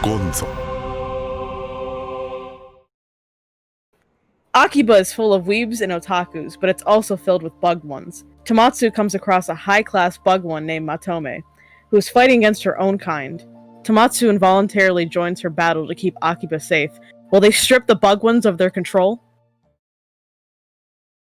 Gonzo. Akiba is full of weebs and otakus, but it's also filled with bugged ones. Tomatsu comes across a high-class bug one named Matome, who is fighting against her own kind. Tomatsu involuntarily joins her battle to keep Akiba safe. Will they strip the bug ones of their control?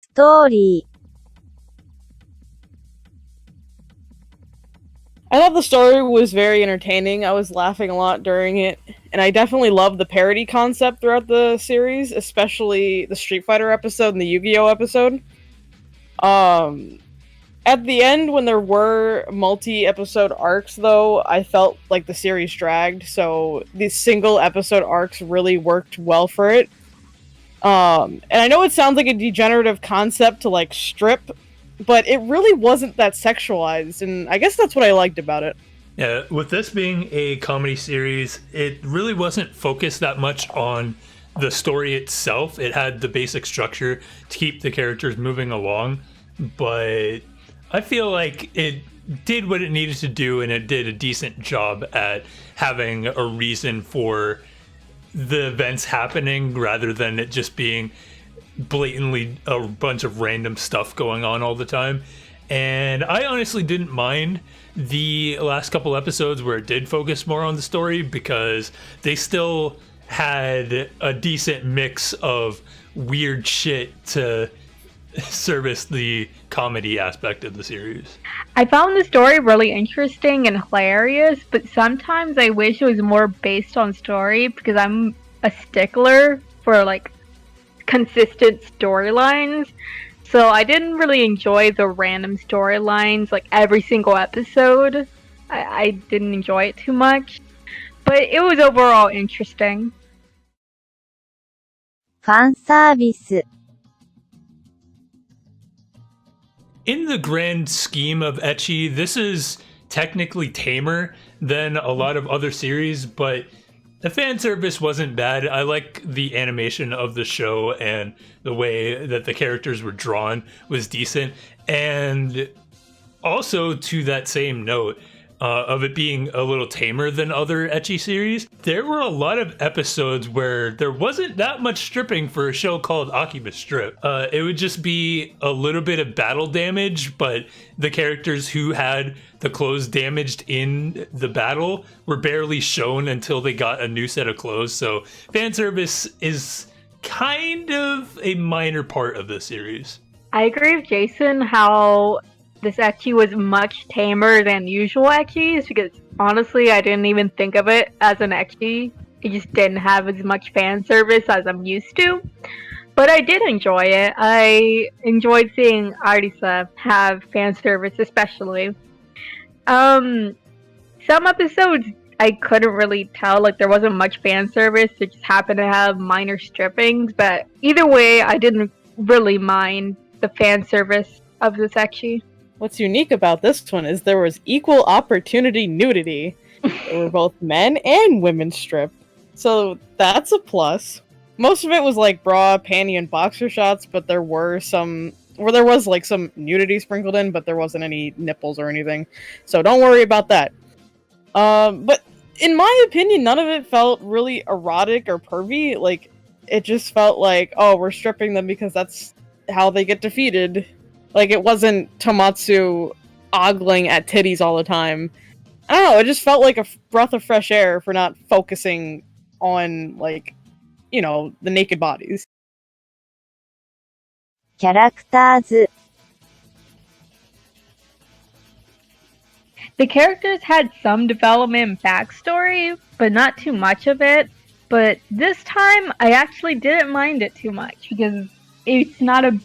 ストーリー I thought the story was very entertaining. I was laughing a lot during it, and I definitely loved the parody concept throughout the series, especially the Street Fighter episode and the Yu-Gi-Oh episode. At the end, when there were multi-episode arcs, though, I felt like the series dragged, so these single-episode arcs really worked well for it. And I know it sounds like a degenerative concept to, like, strip, but it really wasn't that sexualized, and I guess that's what I liked about it. Yeah, with this being a comedy series, it really wasn't focused that much on the story itself. It had the basic structure to keep the characters moving along, but I feel like it did what it needed to do, and it did a decent job at having a reason for the events happening rather than it just being blatantly a bunch of random stuff going on all the time. And I honestly didn't mind the last couple episodes where it did focus more on the story, because they still had a decent mix of weird shit to service the comedy aspect of the series. I found the story really interesting and hilarious, but sometimes I wish it was more based on story, because I'm a stickler for like consistent storylines. So I didn't really enjoy the random storylines like every single episode. I didn't enjoy it too much, but it was overall interesting. ファンサービス In the grand scheme of ecchi, this is technically tamer than a lot of other series, but the fan service wasn't bad. I like the animation of the show, and the way that the characters were drawn was decent. And also, to that same note, of it being a little tamer than other ecchi series, there were a lot of episodes where there wasn't that much stripping for a show called Akiba Strip. It would just be a little bit of battle damage, but the characters who had the clothes damaged in the battle were barely shown until they got a new set of clothes. So fan service is kind of a minor part of the series. I agree with Jason how this ecchi was much tamer than usual ecchis, because honestly I didn't even think of it as an ecchi. It just didn't have as much fan service as I'm used to. But I did enjoy it. I enjoyed seeing Arisa have fan service especially. Some episodes I couldn't really tell, like there wasn't much fan service. It just happened to have minor strippings, but either way I didn't really mind the fan service of this ecchi. What's unique about this one is there was equal opportunity nudity. There were both men and women stripped, so that's a plus. Most of it was like bra, panty, and boxer shots, but there was like some nudity sprinkled in, but there wasn't any nipples or anything, so don't worry about that. But in my opinion, none of it felt really erotic or pervy. Like, it just felt like, oh, we're stripping them because that's how they get defeated. Like, it wasn't Tomatsu ogling at titties all the time. I don't know, it just felt like a breath of fresh air for not focusing on, like, you know, the naked bodies. キャラクターズ The characters had some development and backstory, but not too much of it. But this time, I actually didn't mind it too much, because it's not a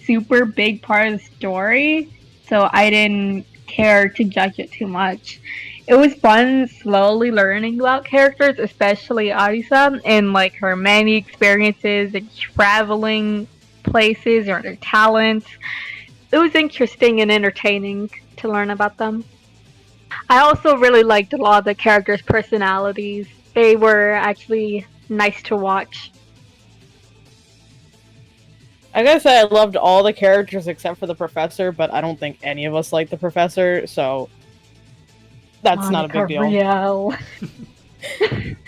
super big part of the story, so I didn't care to judge it too much. It was fun slowly learning about characters, especially Arisa, and like her many experiences and traveling places or their talents. It was interesting and entertaining to learn about them. I also really liked a lot of the characters' personalities. They were actually nice to watch. I gotta say, I loved all the characters except for the professor, but I don't think any of us like the professor, so that's not a big deal. Riel.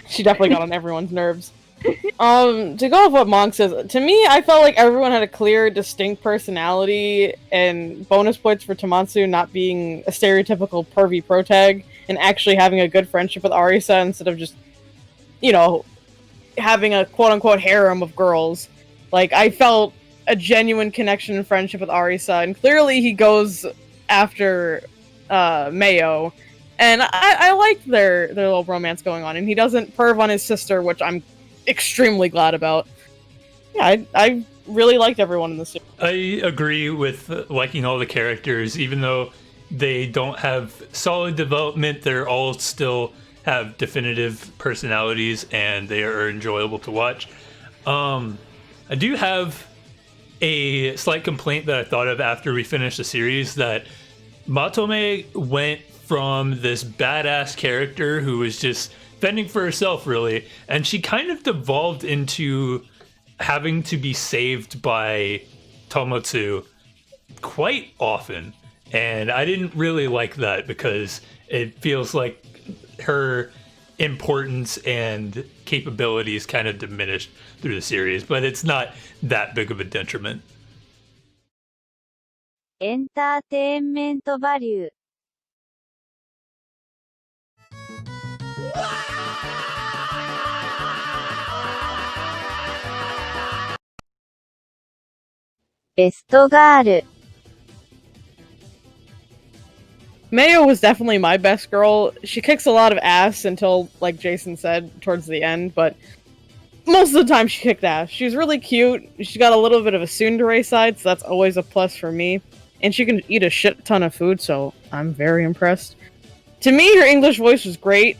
She definitely got on everyone's nerves. To go off what Monk says, to me, I felt like everyone had a clear, distinct personality, and bonus points for Tomatsu not being a stereotypical pervy protag, and actually having a good friendship with Arisa instead of just, you know, having a quote-unquote harem of girls. Like, I felt a genuine connection and friendship with Arisa, and clearly he goes after Mayo, and I like their little romance going on, and he doesn't perv on his sister, which I'm extremely glad about. Yeah, I really liked everyone in the series. I agree with liking all the characters, even though they don't have solid development, they're all still have definitive personalities and they are enjoyable to watch. I do have a slight complaint that I thought of after we finished the series, that Matome went from this badass character who was just fending for herself, really, and she kind of devolved into having to be saved by Tomotsu quite often, and I didn't really like that because it feels like her importance and capabilities kind of diminished through the series, but it's not that big of a detriment. エンターテインメントバリュー。ベストガール。 Mayo was definitely my best girl. She kicks a lot of ass until, like Jason said, towards the end, but most of the time she kicked ass. She's really cute. She's got a little bit of a tsundere side, so that's always a plus for me. And she can eat a shit ton of food, so I'm very impressed. To me, her English voice was great,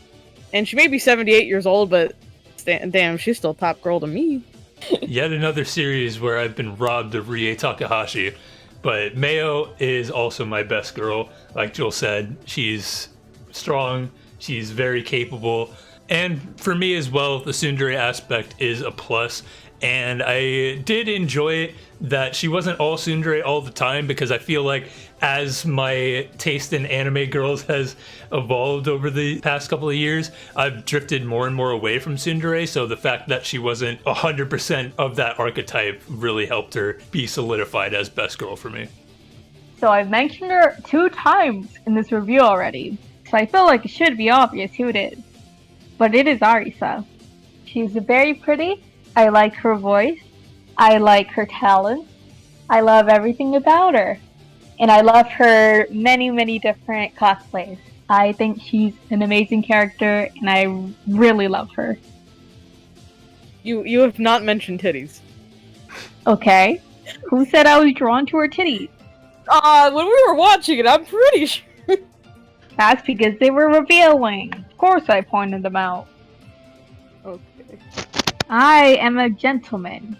and she may be 78 years old, but damn, she's still top girl to me. Yet another series where I've been robbed of Rie Takahashi. But Mayo is also my best girl. Like Joel said, she's strong, she's very capable. And for me as well, the tsundere aspect is a plus. And I did enjoy it that she wasn't all tsundere all the time, because I feel like as my taste in anime girls has evolved over the past couple of years, I've drifted more and more away from tsundere, so the fact that she wasn't 100% of that archetype really helped her be solidified as best girl for me. So I've mentioned her 2 times in this review already, so I feel like it should be obvious who it is. But it is Arisa. She's very pretty, I like her voice, I like her talent, I love everything about her. And I love her many different cosplays. I think she's an amazing character, and I really love her. You have not mentioned titties. Okay. Who said I was drawn to her titties? When we were watching it, I'm pretty sure. That's because they were revealing. Of course I pointed them out. Okay. I am a gentleman.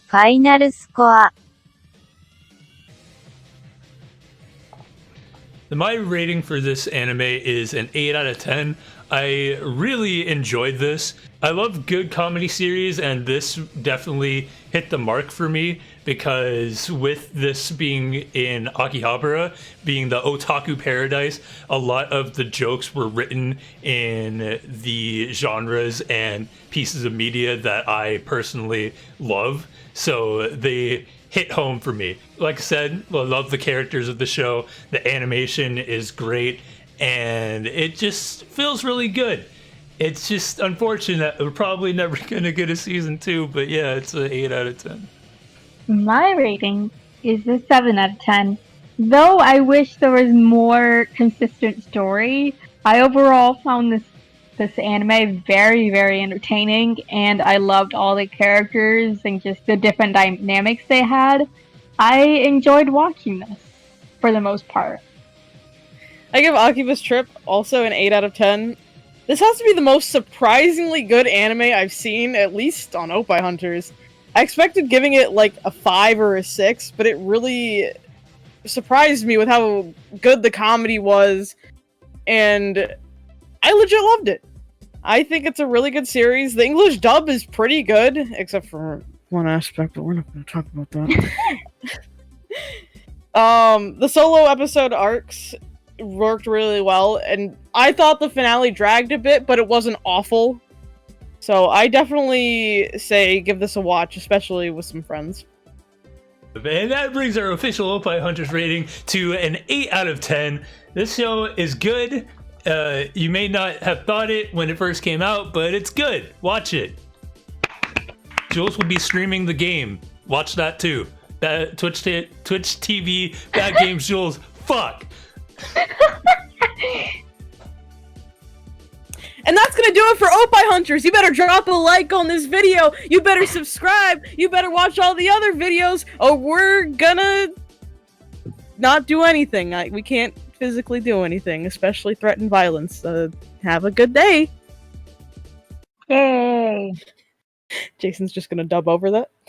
ファイナルスコア。 My rating for this anime is an 8 out of 10. I really enjoyed this. I love good comedy series, and this definitely hit the mark for me, because with this being in Akihabara, being the otaku paradise, a lot of the jokes were written in the genres and pieces of media that I personally love. So they hit home for me. Like I said, I love the characters of the show. The animation is great, and it just feels really good. It's just unfortunate we're probably never gonna get a season 2, but yeah, it's an 8 out of 10. My rating is a 7 out of 10. Though I wish there was more consistent story, I overall found this anime very entertaining, and I loved all the characters and just the different dynamics they had. I enjoyed watching this for the most part. I give Akiba's Trip also an 8 out of 10. This has to be the most surprisingly good anime I've seen, at least on Oppai Hunters. I expected giving it like a 5 or a 6, but it really surprised me with how good the comedy was, and I legit loved it. I think it's a really good series. The English dub is pretty good, except for one aspect, but we're not going to talk about that. The solo episode arcs worked really well, and I thought the finale dragged a bit, but it wasn't awful. So I definitely say give this a watch, especially with some friends. And that brings our official Oppai Hunters rating to an 8 out of 10. This show is good. You may not have thought it when it first came out, but it's good. Watch it. Jules will be streaming the game. Watch that too. Twitch TV, Bad Games Jules. Fuck. And that's gonna do it for Oppai Hunters. You better drop a like on this video. You better subscribe. You better watch all the other videos, or we're gonna not do anything. We can't physically do anything, especially threaten violence. Have a good day. Yay! Jason's just gonna dub over that.